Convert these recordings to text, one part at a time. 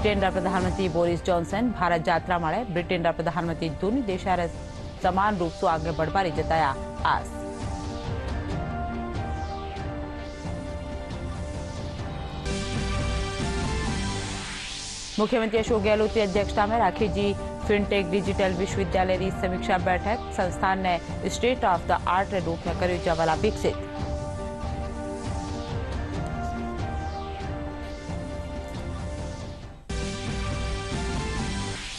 ब्रिटेनरा प्रधानमंत्री Boris Johnson Bharat यात्रा माळे ब्रिटेनरा प्रधानमंत्री दोन्ही देशांना समान रूप से आगे बढ़वारी जताया आस। मुख्यमंत्री अशोक गहलोत की अध्यक्षता में राखी जी फिनटेक डिजिटल विश्वविद्यालय की समीक्षा बैठक। संस्थान ने स्टेट ऑफ द आर्ट रूप में कर्यो जवाला विकसित।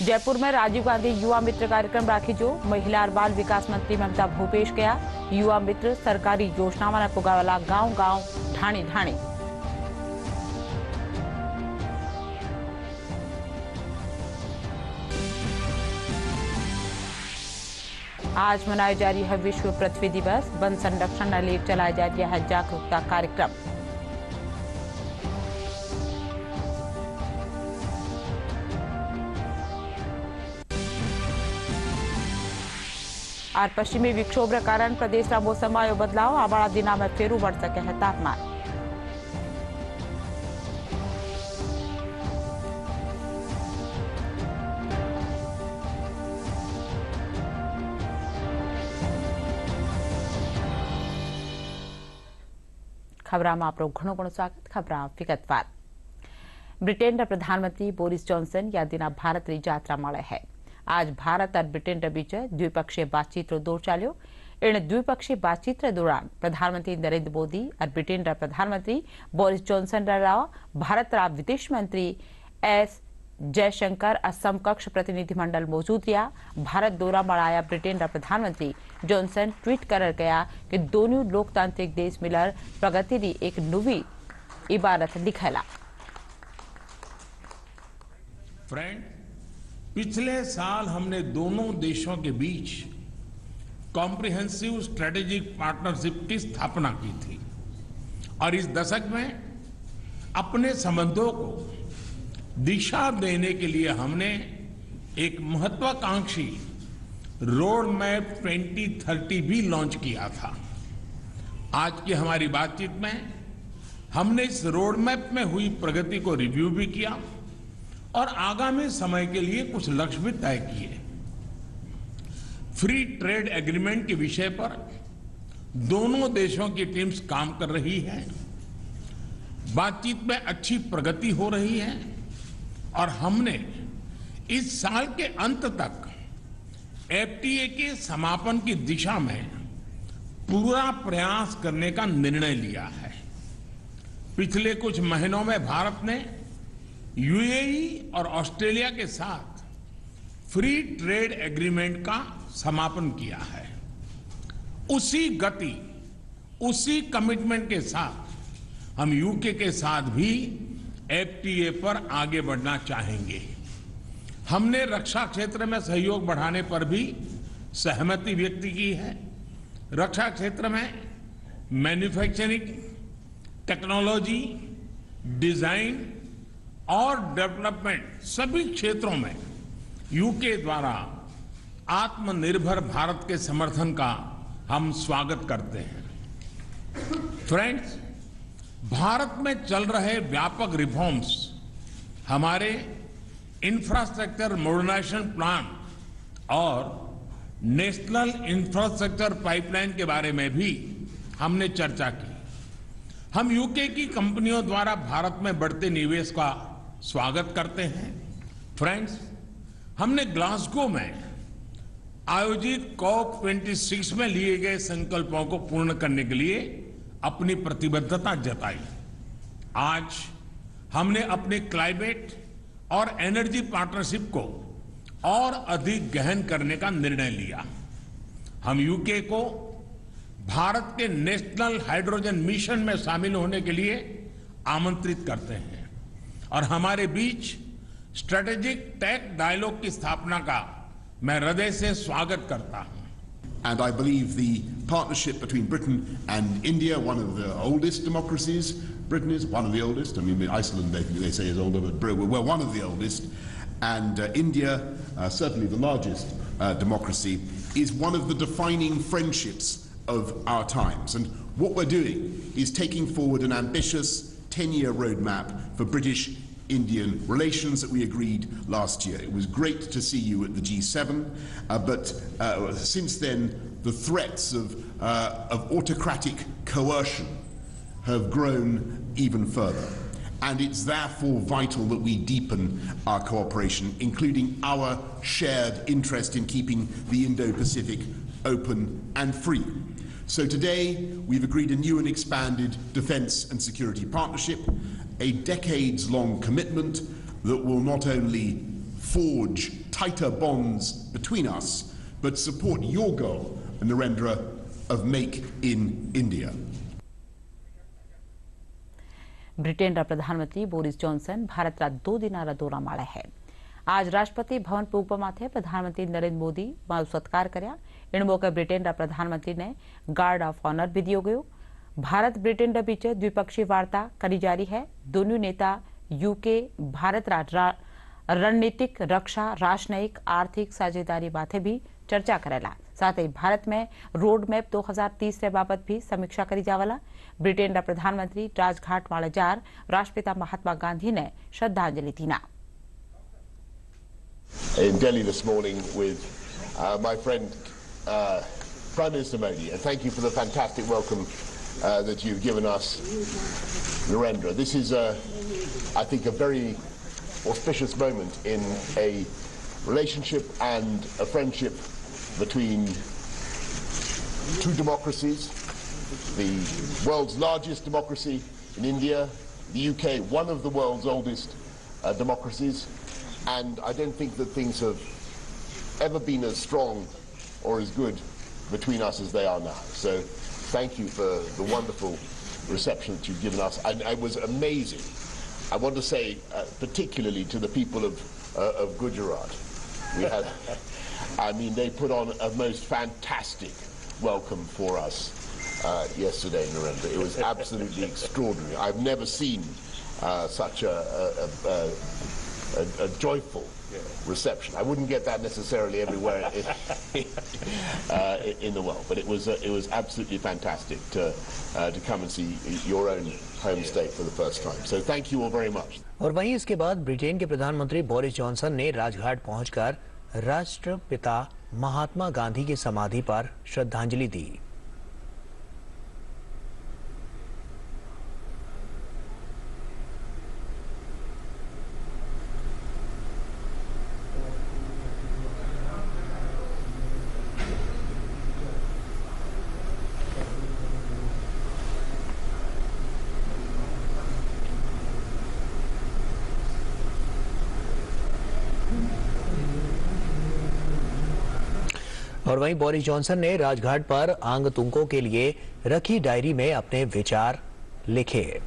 जयपुर में राजीव गांधी युवा मित्र कार्यक्रम राखी जो महिला और बाल विकास मंत्री ममता भूपेश गया। युवा मित्र सरकारी योजना में पुगावेला गांव गांव ढाणी ढाणी। आज मनाया जा रही है विश्व पृथ्वी दिवस। वन संरक्षण ने लेकर चलाया जा रहा है जागरूकता कार्यक्रम। और पश्चिमी विक्षोभ के कारण प्रदेश का मौसम में आयो बदलाव। आवाड़ा दिना में फेरू बढ़ सके है तापमान। खबरां में आपरो घणो घणो स्वागत। खबरां विगतवार। ब्रिटेन के प्रधानमंत्री बोरिस जॉनसन या दिना भारत की यात्रा माळे है। आज भारत और ब्रिटेन के बीच द्विपक्षीय बातचीत रो दौर चलियो। इन द्विपक्षीय बातचीत के दौरान प्रधानमंत्री नरेंद्र मोदी और ब्रिटेन के प्रधानमंत्री बोरिस जॉनसन भारत का विदेश मंत्री एस जयशंकर और समकक्ष प्रतिनिधिमंडल मौजूद रहा। भारत दौरा में आया ब्रिटेन का प्रधानमंत्री जॉनसन ट्वीट कर गया कि दोनों लोकतांत्रिक देश मिलकर प्रगति की एक नवी इबारत लिखेला। फ्रेंड, पिछले साल हमने दोनों देशों के बीच कॉम्प्रिहेंसिव स्ट्रेटेजिक पार्टनरशिप की स्थापना की थी और इस दशक में अपने संबंधों को दिशा देने के लिए हमने एक महत्वाकांक्षी रोड मैप 2030 भी लॉन्च किया था। आज की हमारी बातचीत में हमने इस रोड मैप में हुई प्रगति को रिव्यू भी किया और आगामी समय के लिए कुछ लक्ष्य भी तय किए। फ्री ट्रेड एग्रीमेंट के विषय पर दोनों देशों की टीम्स काम कर रही है। बातचीत में अच्छी प्रगति हो रही है और हमने इस साल के अंत तक एफटीए के समापन की दिशा में पूरा प्रयास करने का निर्णय लिया है। पिछले कुछ महीनों में भारत ने यूएई और ऑस्ट्रेलिया के साथ फ्री ट्रेड एग्रीमेंट का समापन किया है। उसी गति, उसी कमिटमेंट के साथ हम यूके के साथ भी एफटीए पर आगे बढ़ना चाहेंगे। हमने रक्षा क्षेत्र में सहयोग बढ़ाने पर भी सहमति व्यक्त की है। रक्षा क्षेत्र में मैन्युफैक्चरिंग, टेक्नोलॉजी, डिजाइन और डेवलपमेंट सभी क्षेत्रों में यूके द्वारा आत्मनिर्भर भारत के समर्थन का हम स्वागत करते हैं। फ्रेंड्स, भारत में चल रहे व्यापक रिफॉर्म्स हमारे इंफ्रास्ट्रक्चर मॉडर्नाइजेशन प्लान और नेशनल इंफ्रास्ट्रक्चर पाइपलाइन के बारे में भी हमने चर्चा की। हम यूके की कंपनियों द्वारा भारत में बढ़ते निवेश का स्वागत करते हैं। फ्रेंड्स, हमने ग्लासगो में आयोजित COP26 में लिए गए संकल्पों को पूर्ण करने के लिए अपनी प्रतिबद्धता जताई। आज हमने अपनी क्लाइमेट और एनर्जी पार्टनरशिप को और अधिक गहन करने का निर्णय लिया। हम यूके को भारत के नेशनल हाइड्रोजन मिशन में शामिल होने के लिए आमंत्रित करते हैं और हमारे बीच स्ट्रेटेजिक टेक डायलॉग की स्थापना का मैं हृदय से स्वागत करता हूं। And I believe the partnership between Britain and India, one of the oldest democracies, Britain is one of the oldest. I mean, Iceland they say is older, but we're one of the oldest. And India, certainly the largest democracy, is one of the defining friendships of our times. And what we're doing is taking forward an ambitious 10-year roadmap for British Indian relations that we agreed last year. It was great to see you at the G7, but since then the threats of autocratic coercion have grown even further. And it's therefore vital that we deepen our cooperation, including our shared interest in keeping the Indo-Pacific open and free. So today, we've agreed a new and expanded defence and security partnership, a decades-long commitment that will not only forge tighter bonds between us, but support your goal, Narendra, of Make in India. ब्रिटेनरा प्रधानमंत्री Boris Johnson भारतरा 2 Dinara दौरा माळे है। आज राष्ट्रपति भवन पूगवा माथे प्रधानमंत्री नरेंद्र मोदी मारू सत्कार कर्या। इन मौके ब्रिटेनरा प्रधानमंत्री ने गार्ड ऑफ ऑनर भी दियो गयो। भारत ब्रिटेन बीच द्विपक्षीय वार्ता करी जारी है। दोनों नेता यूके भारत रणनीतिक रक्षा राजनयिक आर्थिक साझेदारी बातें भी चर्चा करेला। साथ ही भारत में रोड मैप 2030 के बाबत भी समीक्षा करी जावला। ब्रिटेन प्रधानमंत्री राजघाट वाले जार राष्ट्रपिता महात्मा गांधी ने श्रद्धांजलि दीना। In Delhi this morning with my friend Prime Minister Modi, and thank you for the fantastic welcome that you've given us, Narendra. This is, I think, a very auspicious moment in a relationship and a friendship between two democracies, the world's largest democracy in India, the UK, one of the world's oldest democracies, and I don't think that things have ever been as strong or as good between us as they are now. So thank you for the wonderful reception that you've given us. And it was amazing. I want to say particularly to the people of Gujarat. We had, I mean, they put on a most fantastic welcome for us yesterday, Narendra. It was absolutely extraordinary. I've never seen such a joyful reception. I wouldn't get that necessarily everywhere in the world, but it was absolutely fantastic to come and see your own home state for the first time. So thank you all very much. और वहीं इसके बाद Britain के प्रधानमंत्री Boris Johnson ने राजघाट पहुंचकर राष्ट्रपिता महात्मा गांधी की समाधि पर श्रद्धांजलि दी। और वहीं बोरिस जॉनसन ने राजघाट पर आगंतुकों के लिए रखी डायरी में अपने विचार लिखे।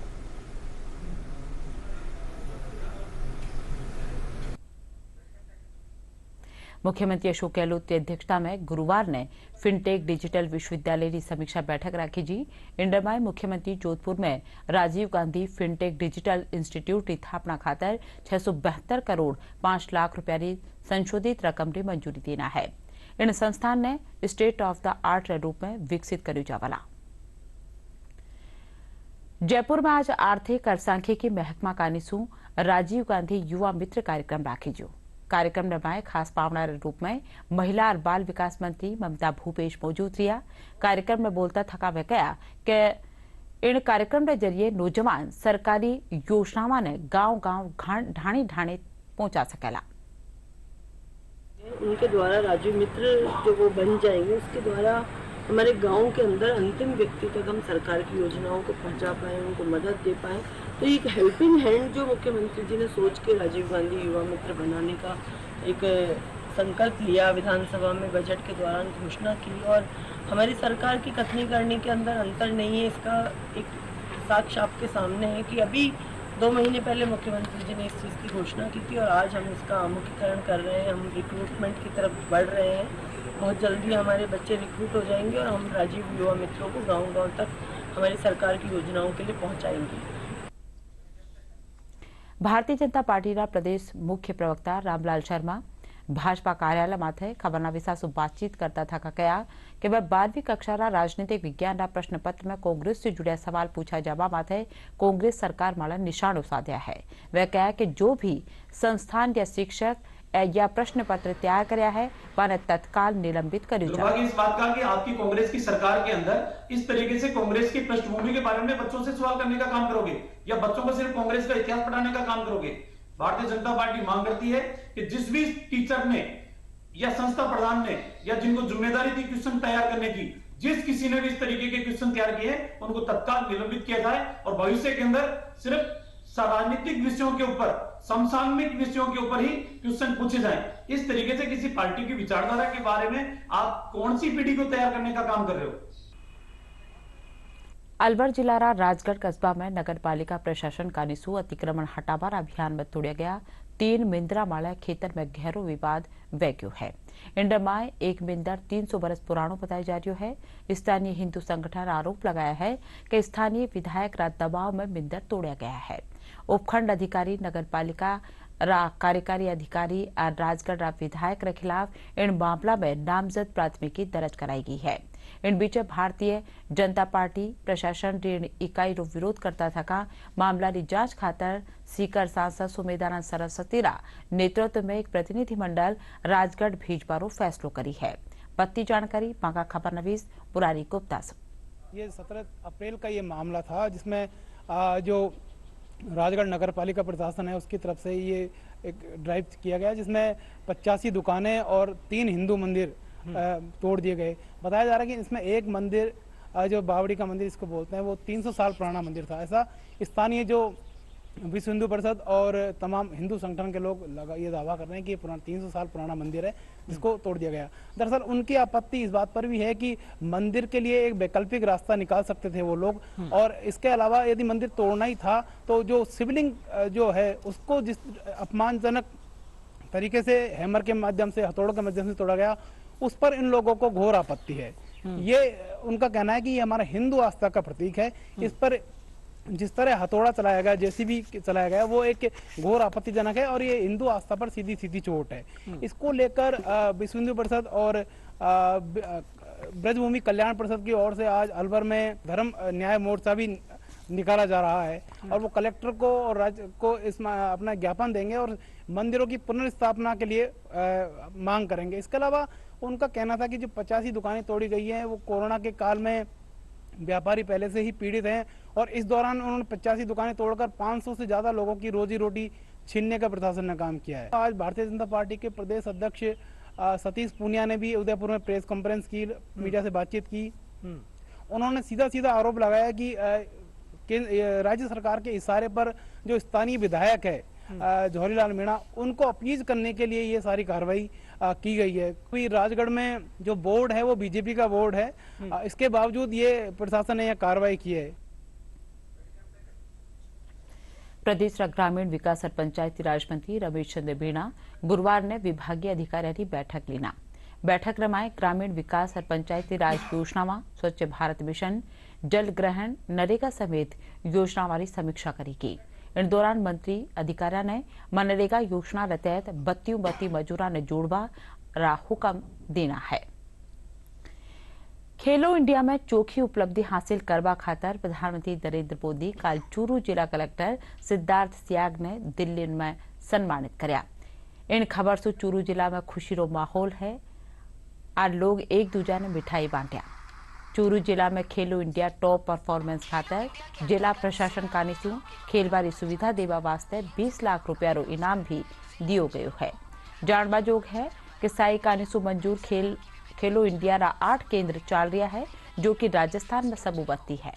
मुख्यमंत्री अशोक गहलोत की अध्यक्षता में गुरुवार ने फिनटेक डिजिटल विश्वविद्यालय की समीक्षा बैठक राखी जी। इंडर में मुख्यमंत्री जोधपुर में Rajiv Gandhi fintech digital institute की स्थापना खातर 672 करोड़ 5 लाख रुपया की संशोधित रकम की मंजूरी देना है। इन संस्थान ने स्टेट ऑफ द आर्ट रूप में विकसित करू जावला। जयपुर में आज आर्थिक और सांख्यिकी महकमा कानीसू राजीव गांधी युवा मित्र कार्यक्रम राखी जो। कार्यक्रम में खास पावना रूप में महिला और बाल विकास मंत्री ममता भूपेश मौजूद रहा। कार्यक्रम में बोलता थका वे कहा कि इन कार्यक्रम के जरिए नौजवान सरकारी योजनाओं ने गांव-गांव ढाणी ढाणी पहुंचा सकेला। उनके द्वारा राजीव मित्र जो वो बन जाएंगे, उसके द्वारा हमारे गांव के अंदर अंतिम व्यक्ति तक हम सरकार की योजनाओं को पहुंचा पाएं, उनको मदद दे पाएं। तो एक हेल्पिंग हैंड जो मुख्यमंत्री जी ने सोच के राजीव गांधी युवा मित्र बनाने का एक संकल्प लिया, विधानसभा में बजट के दौरान घोषणा की, और हमारी सरकार की कथनी करने के अंदर अंतर नहीं है। इसका एक साक्ष्य आपके सामने है कि अभी 2 महीने पहले मुख्यमंत्री जी ने इस चीज़ की घोषणा की थी और आज हम इसका आमुखीकरण कर रहे हैं। हम रिक्रूटमेंट की तरफ बढ़ रहे हैं। बहुत जल्दी हमारे बच्चे रिक्रूट हो जाएंगे और हम राजीव युवा मित्रों को गांव-गांव तक हमारी सरकार की योजनाओं के लिए पहुंचाएंगे। भारतीय जनता पार्टी प्रदेश मुख्य प्रवक्ता रामलाल शर्मा भाजपा कार्यालय माथे खबरना विसासु बातचीत करता था कया कि वह 12वीं कक्षा राजनीतिक विज्ञान प्रश्न पत्र में कांग्रेस से जुड़े सवाल पूछा जवा माथे कांग्रेस सरकार माला निशानो साध्या है। वह कहा कि जो भी संस्थान या शिक्षक या प्रश्न पत्र तैयार कराया है वह तत्काल निलंबित करी जाए। इस बात का कि आपकी कांग्रेस की सरकार के अंदर इस तरीके से कांग्रेस की पृष्ठभूमि के बारे में बच्चों से सवाल करने का काम करोगे या बच्चों को सिर्फ कांग्रेस का इतिहास पढ़ाने का काम करोगे। भारतीय जनता पार्टी मांग करती है कि जिस भी टीचर ने या संस्था प्रधान ने या जिनको जिम्मेदारी थी क्वेश्चन तैयार करने की, जिस किसी ने भी इस तरीके के क्वेश्चन तैयार किए उनको तत्काल निलंबित किया जाए और भविष्य के अंदर सिर्फ राजनीतिक विषयों के ऊपर, समसामयिक विषयों के ऊपर ही क्वेश्चन पूछे जाएं। इस तरीके से किसी पार्टी की विचारधारा के बारे में आप कौन सी पीढ़ी को तैयार करने का काम कर रहे हो? अलवर जिला राजगढ़ कस्बा में नगर पालिका प्रशासन का निशु अतिक्रमण हटावर अभियान में तोड़ा गया 3 मिंदरा माला खेतर में गहरो विवाद वैक्यू है। इंडमाय एक मिंदर 300 बरस पुरानो बताया जा रहा है। स्थानीय हिंदू संगठन आरोप लगाया है कि स्थानीय विधायक रात दबाव में मिंदर तोड़ा गया है। उपखंड अधिकारी नगर पालिका कार्यकारी अधिकारी और राजगढ़ विधायक के खिलाफ इन मामला में नामजद प्राथमिकी दर्ज कराई गई है। इन बीच भारतीय जनता पार्टी प्रशासन ऋण इकाई रो विरोध करता था मामला की जांच खातर सीकर सांसद सुमेधानंद सरस्वती नेतृत्व में एक प्रतिनिधि मंडल राजगढ़ भेजबारो फैसलो करी है। बत्ती जानकारी बांका खबर नवीस बुरारी गुप्ता। ये 17 अप्रैल का ये मामला था जिसमें जो राजगढ़ नगर पालिका प्रशासन है उसकी तरफ से ये एक ड्राइव किया गया जिसमें 85 दुकानें और 3 हिंदू मंदिर तोड़ दिए गए। बताया जा रहा है कि इसमें एक मंदिर जो बावड़ी का मंदिर इसको बोलते हैं वो 300 साल पुराना मंदिर था। ऐसा स्थानीय जो विश्व हिंदू परिषद और तमाम हिंदू संगठन के लोग ये दावा कर रहे हैं कि ये 300 साल पुराना मंदिर है जिसको तोड़ दिया गया। दरअसल उनकी आपत्ति इस बात पर भी है कि मंदिर के लिए एक वैकल्पिक रास्ता निकाल सकते थे वो लोग, और इसके अलावा यदि मंदिर तोड़ना ही था तो जो शिवलिंग जो है उसको जिस अपमानजनक तरीके से हैमर के माध्यम से, हथौड़ों के माध्यम से तोड़ा गया, उस पर इन लोगों को घोर आपत्ति है। ये उनका कहना है कि ये हमारा हिंदू आस्था का प्रतीक है, इस पर जिस तरह हथौड़ा चलाया गया, जेसीबी चलाया गया, वो एक घोर आपत्तिजनक है और ये हिंदू आस्था पर सीधी सीधी चोट है। इसको लेकर विश्व हिंदू परिषद और ब्रजभूमि कल्याण परिषद की ओर से आज अलवर में धर्म न्याय मोर्चा भी निकाला जा रहा है और वो कलेक्टर को और राज्य को इसमें अपना ज्ञापन देंगे और मंदिरों की पुनर्स्थापना के लिए मांग करेंगे। इसके अलावा उनका कहना था कि जो 85 दुकानें तोड़ी गई हैं वो कोरोना के काल में व्यापारी पहले से ही पीड़ित हैं और इस दौरान उन्होंने 85 दुकानें तोड़कर 500 से ज्यादा लोगों की रोजी रोटी छीनने का प्रशासन ने काम किया है। आज भारतीय जनता पार्टी के प्रदेश अध्यक्ष सतीश पूनिया ने भी उदयपुर में प्रेस कॉन्फ्रेंस की, मीडिया से बातचीत की। उन्होंने सीधा सीधा आरोप लगाया कि राज्य सरकार के इशारे पर जो स्थानीय विधायक है जौहरीलाल मीणा, उनको अपीज करने के लिए ये सारी कार्रवाई की गई है। कोई राजगढ़ में जो बोर्ड है वो बीजेपी का बोर्ड है, इसके बावजूद ये प्रशासन ने यह कार्रवाई की है। प्रदेश ग्रामीण विकास और पंचायती राज मंत्री रमेश चंद्र मीणा गुरुवार ने विभागीय अधिकारियों की बैठक लीना। बैठक रमाए ग्रामीण विकास और पंचायती राज योजना, स्वच्छ भारत मिशन, जल ग्रहण, नरेगा समेत योजना वाली समीक्षा करेगी। इन दौरान मंत्री अधिकारियों ने मनरेगा योजना के तहत बत्ती मजूरा ने जोड़वा रा हुक्म देना है। खेलो इंडिया में चोखी उपलब्धि हासिल करवा खातर प्रधानमंत्री नरेंद्र मोदी कल चूरू जिला कलेक्टर सिद्धार्थ सियाग ने दिल्ली में सम्मानित कराया। इन खबर से चूरू जिला में खुशी रो माहौल है और लोग एक दूसरे ने मिठाई बांटिया। चूरू जिला में खेलो इंडिया टॉप परफॉर्मेंस खातर जिला प्रशासन का निशु खेलबारी सुविधा देवा वास्ते 20 लाख रुपया रो इनाम भी दियो गयो है। जानबाजोग है कि साई का निशु मंजूर खेलो इंडिया रा 8 केंद्र चल रहा है जो कि राजस्थान में सबूबत्ती है।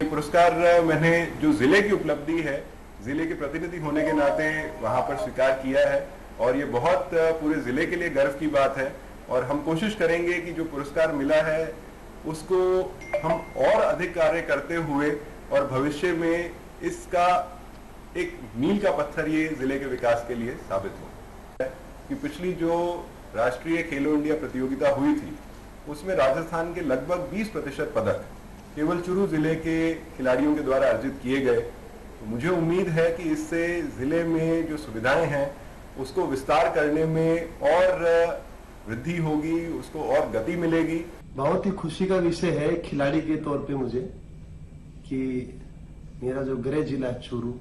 पुरस्कार मैंने जो जिले की उपलब्धि है, जिले के प्रतिनिधि होने के नाते वहां पर स्वीकार किया है और ये बहुत पूरे जिले के लिए गर्व की बात है और हम कोशिश करेंगे कि जो पुरस्कार मिला है उसको हम और अधिक कार्य करते हुए और भविष्य में इसका एक मील का पत्थर ये जिले के विकास के लिए साबित हो। कि पिछली जो राष्ट्रीय खेलो इंडिया प्रतियोगिता हुई थी उसमें राजस्थान के लगभग 20% पदक केवल चूरू जिले के खिलाड़ियों के द्वारा अर्जित किए गए। तो मुझे उम्मीद है कि इससे जिले में जो सुविधाएं हैं उसको विस्तार करने में और वृद्धि होगी, उसको और गति मिलेगी। बहुत ही खुशी का विषय है खिलाड़ी के तौर पे मुझे कि मेरा जो गृह जिला है चूरू,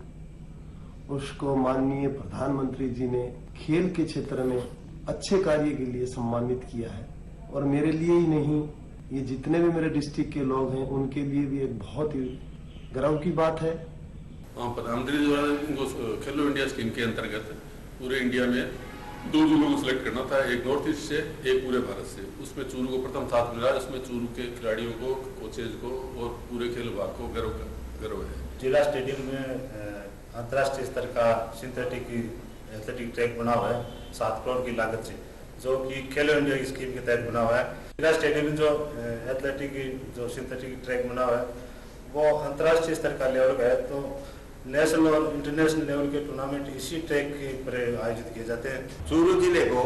उसको माननीय प्रधानमंत्री जी ने खेल के क्षेत्र में अच्छे कार्य के लिए सम्मानित किया है। और मेरे लिए ही नहीं, ये जितने भी मेरे डिस्ट्रिक्ट के लोग हैं उनके लिए भी एक बहुत ही गर्व की बात है। प्रधानमंत्री द्वारा खेलो इंडिया स्कीम के अंतर्गत पूरे इंडिया में 2 जिलों को सिलेक्ट करना था, एक नॉर्थ ईस्ट से, एक पूरे भारत से। उसमें चूरू को प्रथम स्थान मिला। उसमें चूरू के खिलाड़ियों को, कोचेज को और पूरे खेल विभाग को गर्व है। जिला स्टेडियम में अंतर्राष्ट्रीय स्तर का सिंथेटिक एथलेटिक ट्रैक बना हुआ है 7 करोड़ की लागत से, जो कि खेलो इंडिया स्कीम के तहत बना हुआ है। जिला स्टेडियम में जो एथलेटिक जो सिंथेटिक ट्रैक बना हुआ है वो अंतर्राष्ट्रीय स्तर का लेवल का है। तो नेशनल और इंटरनेशनल लेवल के टूर्नामेंट इसी ट्रैक के पर आयोजित किए जाते हैं। चूरू जिले को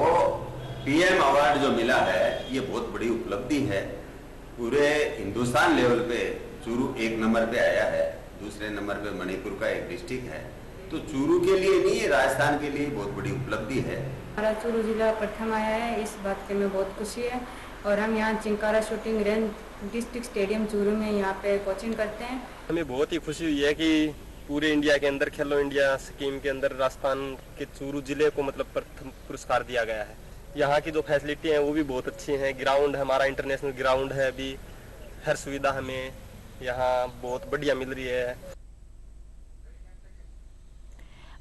पीएम अवार्ड जो मिला है ये बहुत बड़ी उपलब्धि है। पूरे हिंदुस्तान लेवल पे चूरू 1 नंबर पे आया है, दूसरे नंबर पे मणिपुर का एक डिस्ट्रिक्ट है। तो चूरू के लिए नहीं, राजस्थान के लिए बहुत बड़ी उपलब्धि है। हमारा चूरू जिला प्रथम आया है, इस बात की हमें बहुत खुशी है। और हम यहाँ chinkara shooting range district stadium Churu में यहाँ पे कोचिंग करते हैं। हमें बहुत ही खुशी हुई है कि पूरे इंडिया के अंदर खेलो इंडिया स्कीम के अंदर राजस्थान के चूरू जिले को मतलब प्रथम पुरस्कार दिया गया है। यहाँ की जो फैसिलिटी है वो भी बहुत अच्छी हैं। ग्राउंड हमारा इंटरनेशनल ग्राउंड है, अभी हर सुविधा हमें यहाँ बहुत बढ़िया मिल रही है।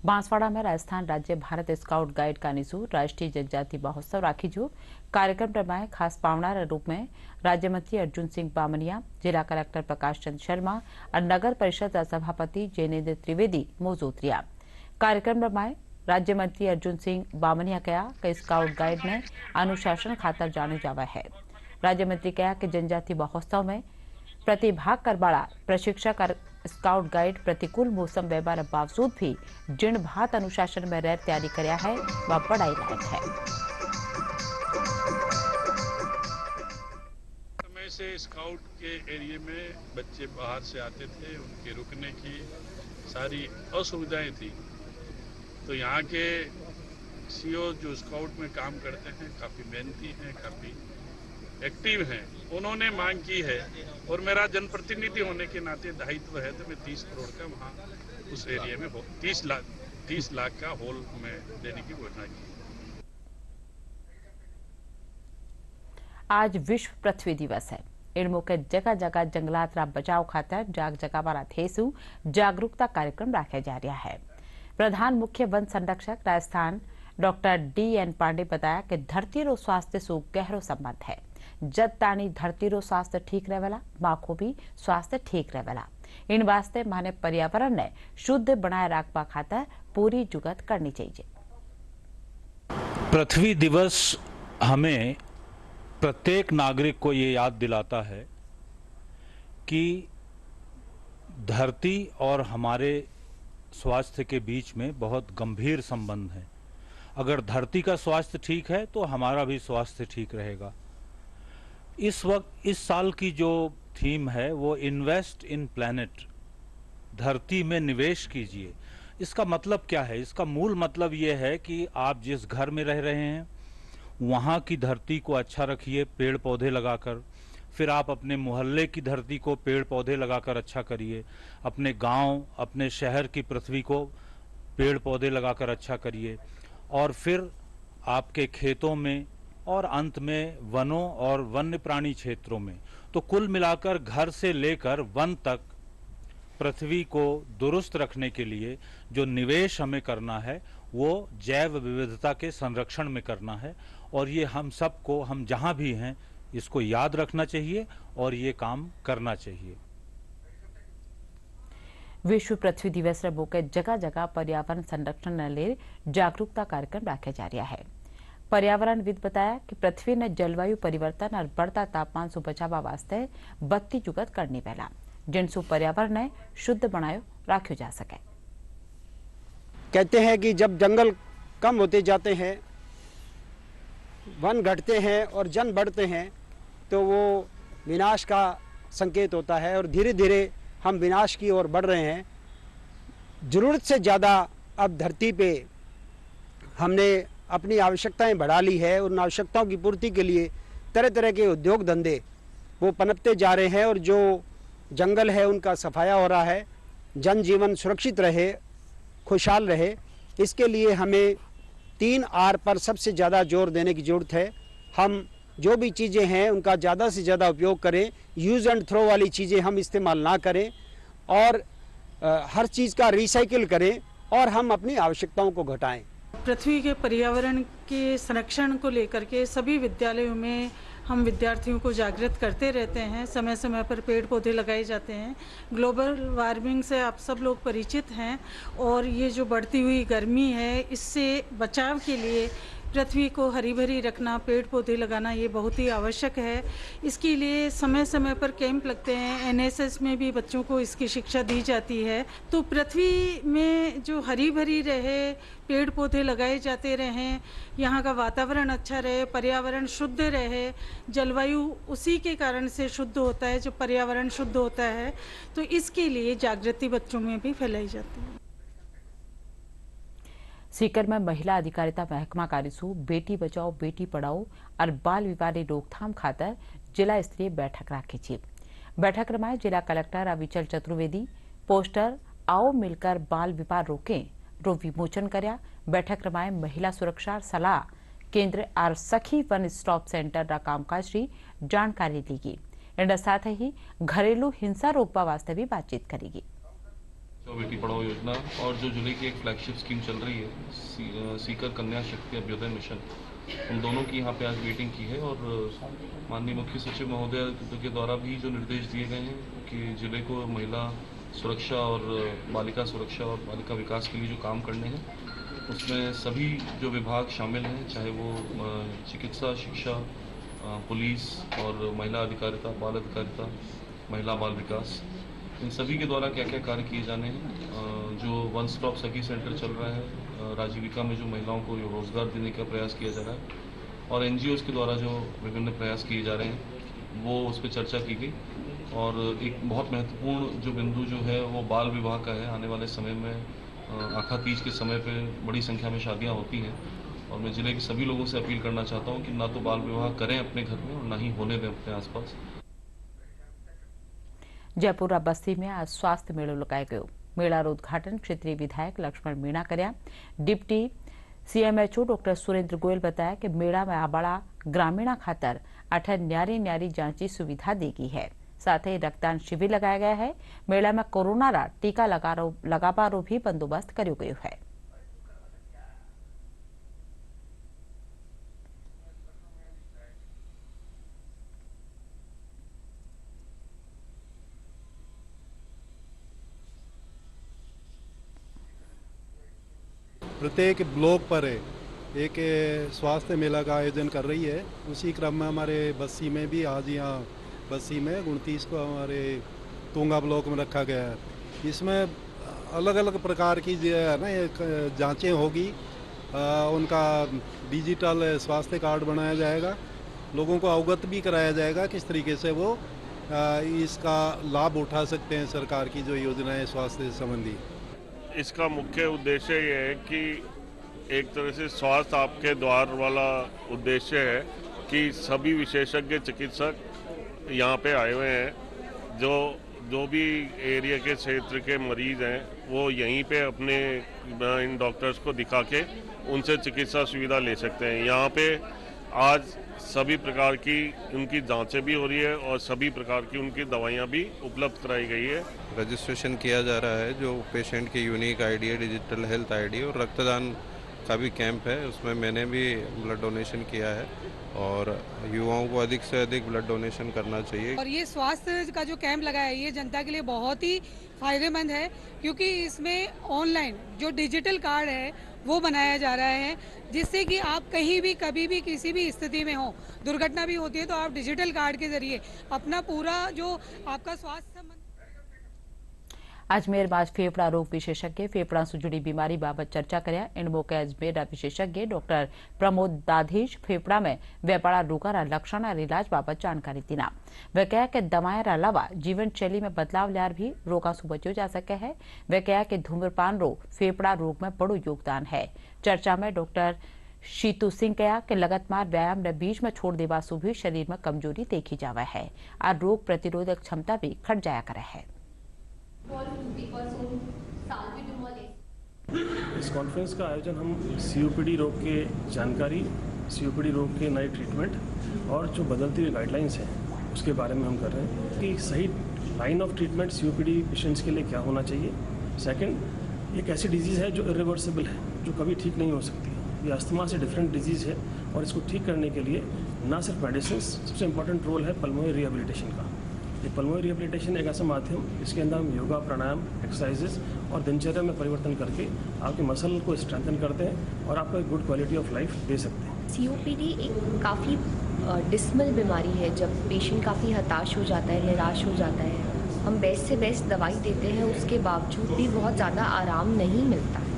बांसवाड़ा में राजस्थान राज्य भारत स्काउट गाइड कानिसू राष्ट्रीय जनजाति महोत्सव राखीजू कार्यक्रम में खास पावनार रूप में राज्य मंत्री अर्जुन सिंह बामनिया, जिला कलेक्टर प्रकाश चंद शर्मा और नगर परिषद सभापति जैनेन्द्र त्रिवेदी मौजूद रहा। कार्यक्रम में राज्य मंत्री अर्जुन सिंह बामनिया कहा कि स्काउट गाइड ने अनुशासन खातर जाने जावा है। राज्य मंत्री कहा कि जनजाति महोत्सव में प्रतिभाग करवाड़ा प्रशिक्षक और स्काउट गाइड प्रतिकूल मौसम व्यवहार बावजूद भी जिन भात अनुशासन में रह तैयारी कराया है वह बड़ा ही लायक है। समय से स्काउट के एरिया में बच्चे बाहर से आते थे, उनके रुकने की सारी असुविधाएं थी। तो यहाँ के सीओ जो स्काउट में काम करते हैं काफी मेहनती हैं, काफी एक्टिव हैं। उन्होंने मांग की है और मेरा जनप्रतिनिधि होने के नाते दायित्व है, तो मैं 30 करोड़ का वहाँ उस एरिया में 30 लाख का हॉल में देने की घोषणा की। आज विश्व पृथ्वी दिवस है। इन मौके जगह जगह जंगलात रा बचाव खातर जाग जगह वाला थेसु जागरूकता कार्यक्रम रखा जा रहा है। प्रधान मुख्य वन संरक्षक राजस्थान डॉक्टर DN पांडे बताया कि धरती रो स्वास्थ्य से गहरो संबंध है। जब तानी धरती रो स्वास्थ्य ठीक रहेला, माँ को भी स्वास्थ्य ठीक रहेला। इन वास्ते माने पर्यावरण ने शुद्ध बनाए रखवा खातर पूरी जुगत करनी चाहिए। पृथ्वी दिवस हमें प्रत्येक नागरिक को ये याद दिलाता है कि धरती और हमारे स्वास्थ्य के बीच में बहुत गंभीर संबंध है। अगर धरती का स्वास्थ्य ठीक है तो हमारा भी स्वास्थ्य ठीक रहेगा। इस वक्त इस साल की जो थीम है वो इन्वेस्ट इन प्लैनेट, धरती में निवेश कीजिए। इसका मतलब क्या है? इसका मूल मतलब ये है कि आप जिस घर में रह रहे हैं वहाँ की धरती को अच्छा रखिए पेड़ पौधे लगाकर। फिर आप अपने मोहल्ले की धरती को पेड़ पौधे लगाकर अच्छा करिए। अपने गांव, अपने शहर की पृथ्वी को पेड़ पौधे लगाकर अच्छा करिए। और फिर आपके खेतों में और अंत में वनों और वन्य प्राणी क्षेत्रों में। तो कुल मिलाकर घर से लेकर वन तक पृथ्वी को दुरुस्त रखने के लिए जो निवेश हमें करना है वो जैव विविधता के संरक्षण में करना है। और ये हम सबको, हम जहां भी हैं, इसको याद रखना चाहिए और ये काम करना चाहिए। विश्व पृथ्वी दिवस रे मौके जगह जगह पर्यावरण संरक्षण ने ले जागरूकता कार्यक्रम रखे जा रहा है। पर्यावरणविद बताया कि पृथ्वी ने जलवायु परिवर्तन और बढ़ता तापमान से बचावा वास्ते बत्ती जुगत करनी पहला जिनसु पर्यावरण ने शुद्ध बनायो राख्यो जा सके। कहते हैं कि जब जंगल कम होते जाते हैं, वन घटते हैं और जन बढ़ते हैं तो वो विनाश का संकेत होता है और धीरे धीरे हम विनाश की ओर बढ़ रहे हैं। ज़रूरत से ज़्यादा अब धरती पे हमने अपनी आवश्यकताएं बढ़ा ली है। उन आवश्यकताओं की पूर्ति के लिए तरह तरह के उद्योग धंधे वो पनपते जा रहे हैं और जो जंगल है उनका सफाया हो रहा है। जनजीवन सुरक्षित रहे, खुशहाल रहे, इसके लिए हमें 3 R पर सबसे ज़्यादा जोर देने की ज़रूरत है। हम जो भी चीज़ें हैं उनका ज़्यादा से ज़्यादा उपयोग करें, यूज़ एंड थ्रो वाली चीज़ें हम इस्तेमाल ना करें और हर चीज़ का रिसाइकिल करें और हम अपनी आवश्यकताओं को घटाएं। पृथ्वी के पर्यावरण के संरक्षण को लेकर के सभी विद्यालयों में हम विद्यार्थियों को जागृत करते रहते हैं। समय समय पर पेड़ पौधे लगाए जाते हैं। ग्लोबल वार्मिंग से आप सब लोग परिचित हैं और ये जो बढ़ती हुई गर्मी है इससे बचाव के लिए पृथ्वी को हरी भरी रखना, पेड़ पौधे लगाना ये बहुत ही आवश्यक है। इसके लिए समय समय पर कैंप लगते हैं। NSS में भी बच्चों को इसकी शिक्षा दी जाती है। तो पृथ्वी में जो हरी भरी रहे, पेड़ पौधे लगाए जाते रहें, यहाँ का वातावरण अच्छा रहे, पर्यावरण शुद्ध रहे। जलवायु उसी के कारण से शुद्ध होता है, जो पर्यावरण शुद्ध होता है। तो इसके लिए जागृति बच्चों में भी फैलाई जाती है। सीकर में महिला अधिकारिता महकमा कार्यसू बेटी बचाओ बेटी पढ़ाओ और बाल विवाह रोकथाम खातर जिला स्तरीय बैठक राखी थी। बैठक में जिला कलेक्टर अविचल चतुर्वेदी पोस्टर आओ मिलकर बाल विवाह रोकें रो विमोचन कर्या। बैठक में महिला सुरक्षा सलाह केंद्र और सखी वन स्टॉप सेंटर रा कामकाज री जानकारी लीगी। इनके साथ ही घरेलू हिंसा रोकवा वास्ते भी बातचीत करेगी। बेटी पढ़ाओ योजना और जो जिले की एक फ्लैगशिप स्कीम चल रही है सीकर कन्या शक्ति अभ्युदय मिशन, उन दोनों की यहाँ पे आज मीटिंग की है और माननीय मुख्य सचिव महोदय के द्वारा भी जो निर्देश दिए गए हैं कि जिले को महिला सुरक्षा और बालिका सुरक्षा और बालिका विकास के लिए जो काम करने हैं उसमें सभी जो विभाग शामिल हैं, चाहे वो चिकित्सा, शिक्षा, पुलिस और महिला अधिकारिता, बाल अधिकारिता, महिला बाल विकास, इन सभी के द्वारा क्या क्या कार्य किए जाने हैं। जो वन स्टॉप सखी सेंटर चल रहा है राजीविका में, जो महिलाओं को रोजगार देने का प्रयास किया जा रहा है और NGOs के द्वारा जो विभिन्न प्रयास किए जा रहे हैं वो उस पर चर्चा की गई। और एक बहुत महत्वपूर्ण जो बिंदु जो है वो बाल विवाह का है। आने वाले समय में आखा तीज के समय पे बड़ी संख्या में शादियाँ होती हैं और मैं जिले के सभी लोगों से अपील करना चाहता हूँ कि ना तो बाल विवाह करें अपने घर में और ना ही होने दें अपने आसपास। जयपुर बस्ती में आज स्वास्थ्य मेलो लगाया गयो। मेला रो उद्घाटन क्षेत्रीय विधायक लक्ष्मण मीणा कर्या। Deputy CMHO doctor Surendra Goyal बताया कि मेला में आबाड़ा ग्रामीणा खातर 8 न्यारी जांची सुविधा देगी है। साथ ही रक्तदान शिविर लगाया गया है। मेला में कोरोना रा टीका लगाबारो भी बंदोबस्त कर्यो गयो है। प्रत्येक ब्लॉक पर एक स्वास्थ्य मेला का आयोजन कर रही है। उसी क्रम में हमारे बस्सी में भी आज यहाँ बस्सी में 29 को हमारे तोंगा ब्लॉक में रखा गया है। इसमें अलग अलग प्रकार की जो है ना जांचें होगी। उनका डिजिटल स्वास्थ्य कार्ड बनाया जाएगा। लोगों को अवगत भी कराया जाएगा किस तरीके से वो इसका लाभ उठा सकते हैं सरकार की जो योजनाएं स्वास्थ्य संबंधी। इसका मुख्य उद्देश्य ये है कि एक तरह से स्वास्थ्य आपके द्वार वाला उद्देश्य है कि सभी विशेषज्ञ चिकित्सक यहाँ पे आए हुए हैं। जो भी एरिया के क्षेत्र के मरीज हैं वो यहीं पे अपने इन डॉक्टर्स को दिखा के उनसे चिकित्सा सुविधा ले सकते हैं। यहाँ पे आज सभी प्रकार की उनकी जांचें भी हो रही है और सभी प्रकार की उनकी दवाइयाँ भी उपलब्ध कराई गई है। रजिस्ट्रेशन किया जा रहा है जो पेशेंट की यूनिक आईडी है, डिजिटल हेल्थ आईडी, और रक्तदान का भी कैंप है। उसमें मैंने भी ब्लड डोनेशन किया है और युवाओं को अधिक से अधिक ब्लड डोनेशन करना चाहिए। और ये स्वास्थ्य का जो कैंप लगा है ये जनता के लिए बहुत ही फायदेमंद है, क्योंकि इसमें ऑनलाइन जो डिजिटल कार्ड है वो बनाया जा रहा है, जिससे कि आप कहीं भी कभी भी किसी भी स्थिति में हो, दुर्घटना भी होती है तो आप डिजिटल कार्ड के जरिए अपना पूरा जो आपका स्वास्थ्य अजमेर में आज फेफड़ा रोग विशेषज्ञ फेफड़ा से जुड़ी बीमारी बाबत चर्चा કર્યા। इन मौके अजमेर विशेषज्ञ डॉक्टर प्रमोद दाधीश फेफड़ा में व्यापार रोगारा लक्षण और इलाज बाबत जानकारी दीना। वे कहा कि दवाएं अलावा जीवन शैली में बदलाव लियार भी रोगा से बचो जा सके है। वे कहा कि धूम्रपान रोग फेफड़ा रोग में बड़ो योगदान है। चर्चा में डॉक्टर शीतू सिंह कहा कि लगातार व्यायाम ने बीच में छोड़ देवा से भी शरीर में कमजोरी देखी जावे है और रोग प्रतिरोधक क्षमता भी घट जाया करे है। इस कॉन्फ्रेंस का आयोजन हम सीओपीडी रोग के जानकारी, सीओपीडी रोग के नए ट्रीटमेंट और जो बदलती हुई गाइडलाइंस हैं उसके बारे में हम कर रहे हैं कि सही line of treatment COPD patients के लिए क्या होना चाहिए। सेकंड, एक ऐसी डिजीज़ है जो इरिवर्सिबल है, जो कभी ठीक नहीं हो सकती। ये अस्थमा से डिफरेंट डिजीज़ है और इसको ठीक करने के लिए ना सिर्फ मेडिसिन, सबसे इम्पोर्टेंट रोल है पल्मोनरी रिहेबिलिटेशन का। ये पल्मोनरी रिहेबिलिटेशन एक ऐसा माध्यम जिसके अंदर हम योगा, प्राणायाम, एक्सरसाइजेस और दिनचर्या में परिवर्तन करके आपके मसल को स्ट्रेंथन करते हैं और आपको एक गुड क्वालिटी ऑफ लाइफ दे सकते हैं। सीओपीडी एक काफ़ी डिस्मल बीमारी है। जब पेशेंट काफ़ी हताश हो जाता है, निराश हो जाता है, हम बेस्ट से बेस्ट दवाई देते हैं, उसके बावजूद भी बहुत ज़्यादा आराम नहीं मिलता है।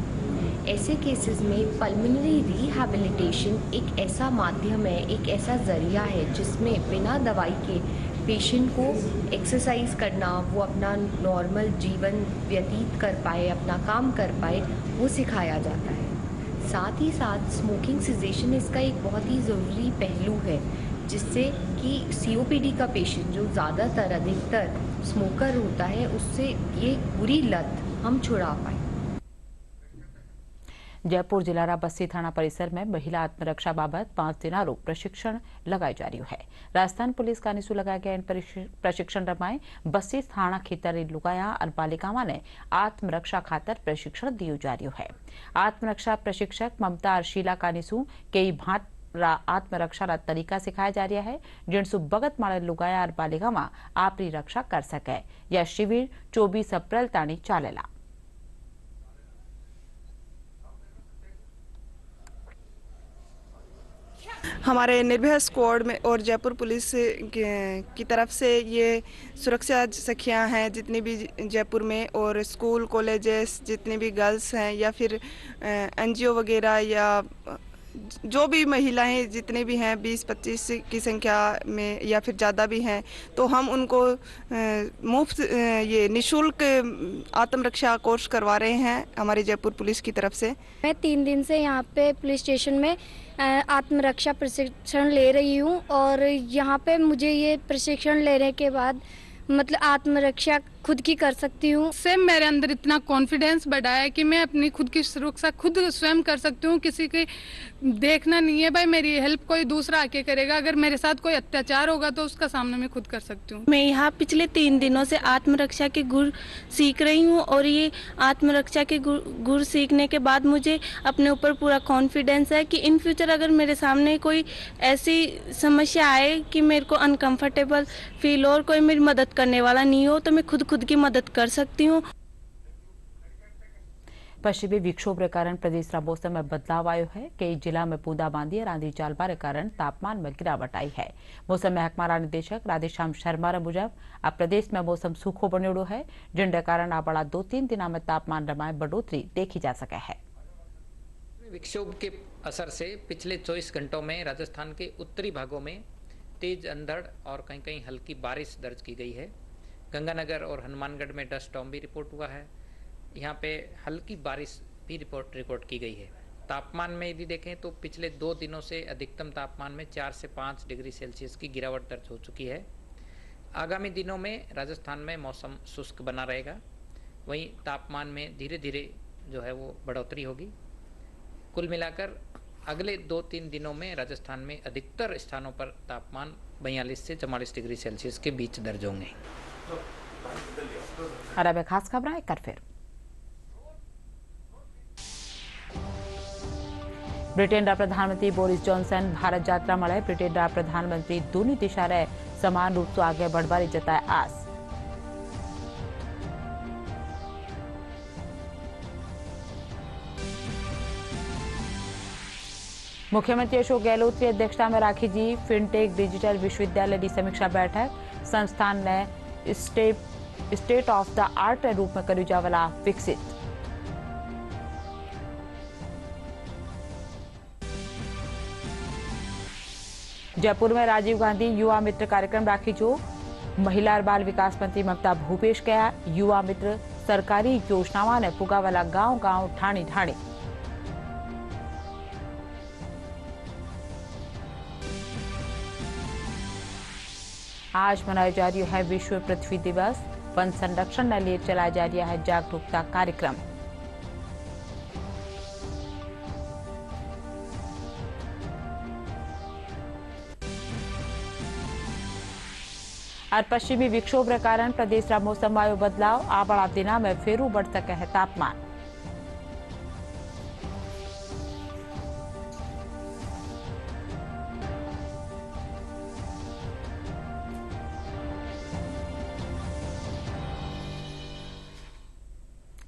ऐसे केसेस में पल्मोनरी रिहैबिलिटेशन एक ऐसा माध्यम है, एक ऐसा ज़रिया है जिसमें बिना दवाई के पेशेंट को एक्सरसाइज करना, वो अपना नॉर्मल जीवन व्यतीत कर पाए, अपना काम कर पाए, वो सिखाया जाता है। साथ ही साथ स्मोकिंग सिजेशन इसका एक बहुत ही ज़रूरी पहलू है, जिससे कि सीओपीडी का पेशेंट जो ज़्यादातर अधिकतर स्मोकर होता है, उससे ये बुरी लत हम छुड़ा पाए। जयपुर जिला बस्सी थाना परिसर में महिला आत्मरक्षा बाबत 5 दिन आरोप प्रशिक्षण लगाई जा रही है। राजस्थान पुलिस का निशु लगाया गया इन प्रशिक्षण रमाए बस्सी थाना खेतर लुगाया और बालिकाओं ने आत्मरक्षा खातर प्रशिक्षण दियो जा रही है। आत्मरक्षा प्रशिक्षक ममता और शीला का निशु कई भांत आत्मरक्षा तरीका सिखाया जा रहा है, जिनसु बगत मारे लुगाया और बालिकाओं आपरी रक्षा कर सके। यह शिविर 24 अप्रैल ताणी चालेला। हमारे निर्भया स्क्वाड में और जयपुर पुलिस की तरफ से ये सुरक्षा सखियां हैं जितनी भी जयपुर में, और स्कूल कॉलेजेस जितनी भी गर्ल्स हैं या फिर एनजीओ वगैरह या जो भी महिलाएं जितने भी हैं 20-25 की संख्या में या फिर ज़्यादा भी हैं, तो हम उनको मुफ्त ये निशुल्क आत्मरक्षा कोर्स करवा रहे हैं हमारी जयपुर पुलिस की तरफ से। मैं 3 दिन से यहाँ पे पुलिस स्टेशन में आत्मरक्षा प्रशिक्षण ले रही हूँ और यहाँ पे मुझे ये प्रशिक्षण लेने के बाद मतलब आत्मरक्षा खुद की कर सकती हूँ। इससे मेरे अंदर इतना कॉन्फिडेंस बढ़ा है कि मैं अपनी खुद की सुरक्षा खुद स्वयं कर सकती हूँ। किसी की देखना नहीं है भाई मेरी हेल्प कोई दूसरा आके करेगा। अगर मेरे साथ कोई अत्याचार होगा तो उसका सामना मैं खुद कर सकती हूँ। मैं यहाँ पिछले 3 दिनों से आत्मरक्षा के गुर सीख रही हूँ और ये आत्मरक्षा के गुर सीखने के बाद मुझे अपने ऊपर पूरा कॉन्फिडेंस है कि इन फ्यूचर अगर मेरे सामने कोई ऐसी समस्या आए कि मेरे को अनकंफर्टेबल फील हो और कोई मेरी मदद करने वाला नहीं हो, तो मैं खुद की मदद कर सकती हूँ। पश्चिमी विक्षोभ के कारण प्रदेश का मौसम में बदलाव आयो है। कई जिला में बूंदाबांदी और आंधी चालबा के कारण तापमान में गिरावट आई है। मौसम महकमा निदेशक राधेश्याम शर्मा रे मुजब आ प्रदेश में मौसम सूखो बन्योड़ो है, जिनके कारण आबड़ा 2-3 दिन में तापमान में बढ़ोतरी देखी जा सके है। विक्षोभ के असर से पिछले 24 घंटों में राजस्थान के उत्तरी भागों में तेज अंधड़ और कहीं कहीं हल्की बारिश दर्ज की गई है। गंगानगर और हनुमानगढ़ में डस्ट स्टॉर्म भी रिपोर्ट हुआ है। यहाँ पे हल्की बारिश भी रिकॉर्ड की गई है। तापमान में यदि देखें तो पिछले 2 दिनों से अधिकतम तापमान में 4 से 5 डिग्री सेल्सियस की गिरावट दर्ज हो चुकी है। आगामी दिनों में राजस्थान में मौसम शुष्क बना रहेगा, वहीं तापमान में धीरे धीरे जो है वो बढ़ोतरी होगी। कुल मिलाकर अगले 2-3 दिनों में राजस्थान में अधिकतर स्थानों पर तापमान 42 से 44 डिग्री सेल्सियस के बीच दर्ज होंगे। और खास खबर एक बार फिर ब्रिटेन प्रधानमंत्री बोरिस जॉनसन भारत यात्रा में ब्रिटेन प्रधानमंत्री दोनों दिशा रे समान रूप से आगे बढ़वारी जताए आस। मुख्यमंत्री अशोक गहलोत की अध्यक्षता में राखी जी फिनटेक डिजिटल विश्वविद्यालय की समीक्षा बैठक। संस्थान ने स्टेट ऑफ द आर्ट रूप में कर्યું जावला विकसित। जयपुर में राजीव गांधी युवा मित्र कार्यक्रम राखी जो महिला और बाल विकास मंत्री ममता भूपेश कया युवा मित्र सरकारी योजनाओं ने पुगावाला गांव गांव ठाणी ठाणी। आज मनाया जा रहा है विश्व पृथ्वी दिवस। वन संरक्षण के लिए चलाया जा रहा है जागरूकता कार्यक्रम। और पश्चिमी विक्षोभ के कारण प्रदेश का मौसम में आयो बदलाव। आवड़ा दिना में फेरू बढ़ सके है तापमान।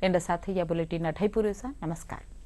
इन साथ ही यह बुलेटिन अठाई पूरे। नमस्कार।